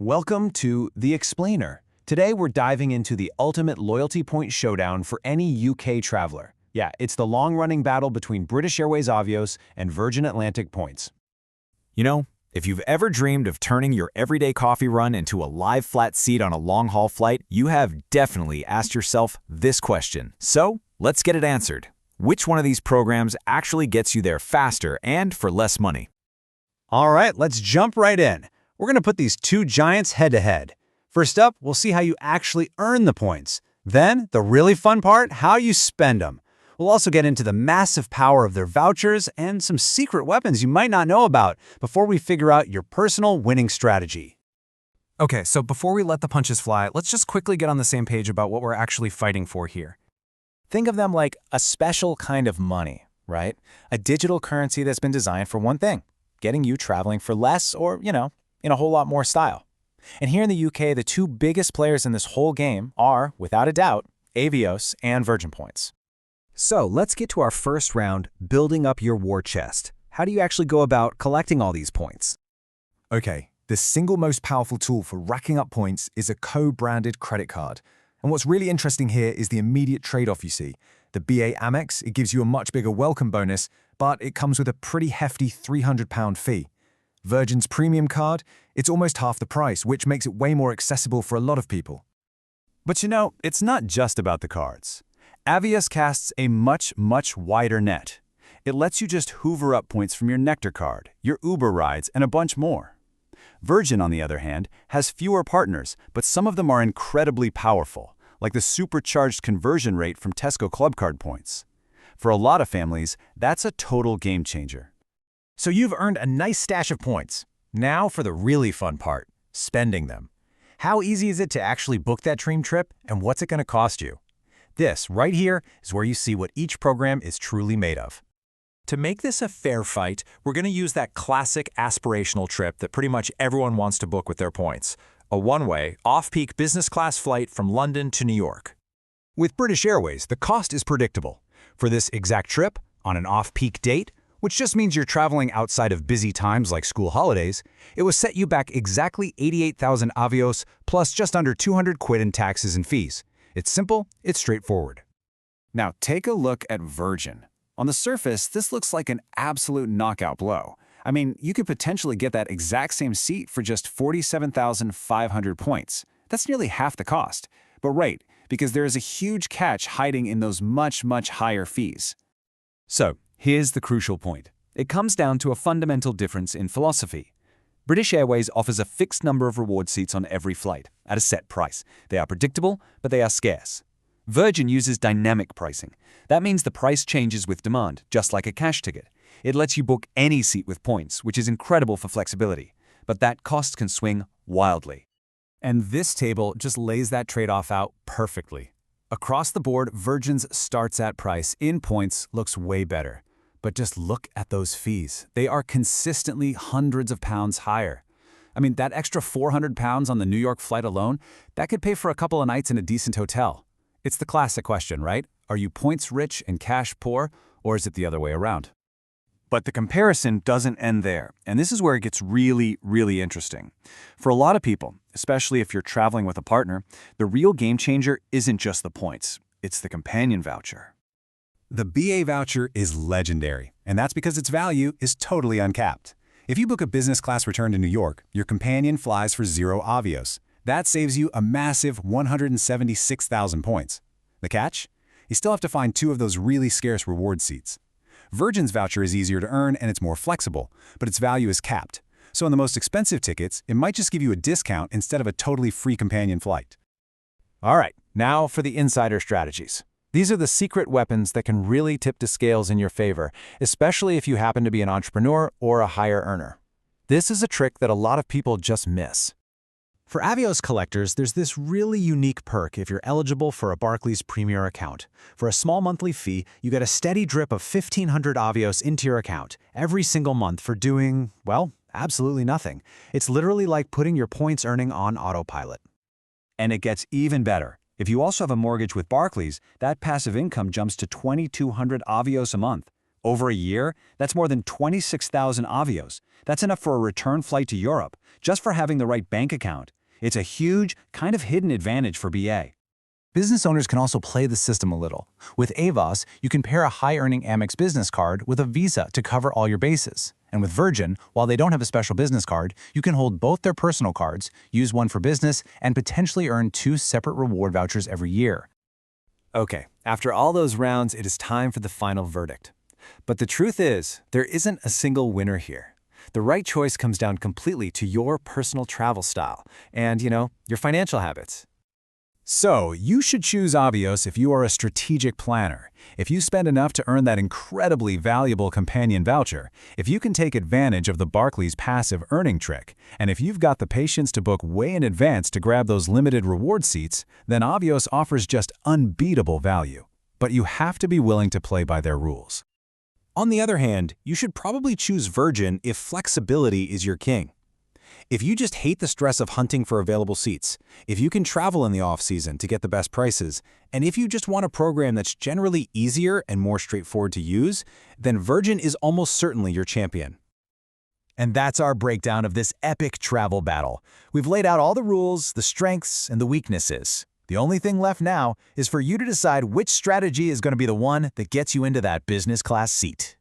Welcome to The Explainer. Today we're diving into the ultimate loyalty point showdown for any UK traveler. Yeah, it's the long-running battle between British Airways Avios and Virgin Atlantic points. You know, if you've ever dreamed of turning your everyday coffee run into a live flat seat on a long-haul flight, you have definitely asked yourself this question. So, let's get it answered. Which one of these programs actually gets you there faster and for less money? All right, let's jump right in. We're going to put these two giants head-to-head. First up, we'll see how you actually earn the points. Then, the really fun part, how you spend them. We'll also get into the massive power of their vouchers and some secret weapons you might not know about before we figure out your personal winning strategy. Okay, so before we let the punches fly, let's just quickly get on the same page about what we're actually fighting for here. Think of them like a special kind of money, right? A digital currency that's been designed for one thing, getting you traveling for less or, in a whole lot more style. And here in the UK, the two biggest players in this whole game are, without a doubt, Avios and Virgin Points. So, let's get to our first round, building up your war chest. How do you actually go about collecting all these points? Okay, the single most powerful tool for racking up points is a co-branded credit card. And what's really interesting here is the immediate trade-off you see. The BA Amex, it gives you a much bigger welcome bonus, but it comes with a pretty hefty £300 fee. Virgin's premium card, it's almost half the price, which makes it way more accessible for a lot of people. But it's not just about the cards. Avios casts a much wider net. It lets you just hoover up points from your Nectar card, your Uber rides, and a bunch more. Virgin, on the other hand, has fewer partners, but some of them are incredibly powerful, like the supercharged conversion rate from Tesco Club Card points. For a lot of families, that's a total game changer. So you've earned a nice stash of points. Now for the really fun part, spending them. How easy is it to actually book that dream trip, and what's it going to cost you? This, right here, is where you see what each program is truly made of. To make this a fair fight, we're going to use that classic aspirational trip that pretty much everyone wants to book with their points. A one-way, off-peak business class flight from London to New York. With British Airways, the cost is predictable. For this exact trip, on an off-peak date, which just means you're traveling outside of busy times like school holidays, it will set you back exactly 88,000 Avios plus just under 200 quid in taxes and fees. It's simple, it's straightforward. Now take a look at Virgin. On the surface, this looks like an absolute knockout blow. I mean, you could potentially get that exact same seat for just 47,500 points. That's nearly half the cost. But right, because there is a huge catch hiding in those much higher fees. So, here's the crucial point. It comes down to a fundamental difference in philosophy. British Airways offers a fixed number of reward seats on every flight, at a set price. They are predictable, but they are scarce. Virgin uses dynamic pricing. That means the price changes with demand, just like a cash ticket. It lets you book any seat with points, which is incredible for flexibility. But that cost can swing wildly. And this table just lays that trade-off out perfectly. Across the board, Virgin's starts at price in points looks way better. But just look at those fees. They are consistently hundreds of pounds higher. I mean, that extra 400 pounds on the New York flight alone, that could pay for a couple of nights in a decent hotel. It's the classic question, right? Are you points rich and cash poor, or is it the other way around? But the comparison doesn't end there, and this is where it gets really interesting. For a lot of people, especially if you're traveling with a partner, the real game changer isn't just the points, it's the companion voucher. The BA voucher is legendary, and that's because its value is totally uncapped. If you book a business class return to New York, your companion flies for 0 Avios. That saves you a massive 176,000 points. The catch? You still have to find 2 of those really scarce reward seats. Virgin's voucher is easier to earn and it's more flexible, but its value is capped. So on the most expensive tickets, it might just give you a discount instead of a totally free companion flight. All right, now for the insider strategies. These are the secret weapons that can really tip the scales in your favor, especially if you happen to be an entrepreneur or a higher earner. This is a trick that a lot of people just miss. For Avios collectors, there's this really unique perk if you're eligible for a Barclays Premier account. For a small monthly fee, you get a steady drip of 1,500 Avios into your account every single month for doing, well, absolutely nothing. It's literally like putting your points earning on autopilot. And it gets even better. If you also have a mortgage with Barclays, that passive income jumps to 2,200 Avios a month. Over a year, that's more than 26,000 Avios. That's enough for a return flight to Europe, just for having the right bank account. It's a huge, kind of hidden advantage for BA. Business owners can also play the system a little. With Avios, you can pair a high-earning Amex business card with a Visa to cover all your bases. And with Virgin, while they don't have a special business card, you can hold both their personal cards, use one for business, and potentially earn 2 separate reward vouchers every year. Okay, after all those rounds, it is time for the final verdict. But the truth is, there isn't a single winner here. The right choice comes down completely to your personal travel style and, your financial habits. So, you should choose Avios if you are a strategic planner, if you spend enough to earn that incredibly valuable companion voucher, if you can take advantage of the Barclays passive earning trick, and if you've got the patience to book way in advance to grab those limited reward seats, then Avios offers just unbeatable value. But you have to be willing to play by their rules. On the other hand, you should probably choose Virgin if flexibility is your king. If you just hate the stress of hunting for available seats, if you can travel in the off-season to get the best prices, and if you just want a program that's generally easier and more straightforward to use, then Virgin is almost certainly your champion. And that's our breakdown of this epic travel battle. We've laid out all the rules, the strengths, and the weaknesses. The only thing left now is for you to decide which strategy is going to be the one that gets you into that business class seat.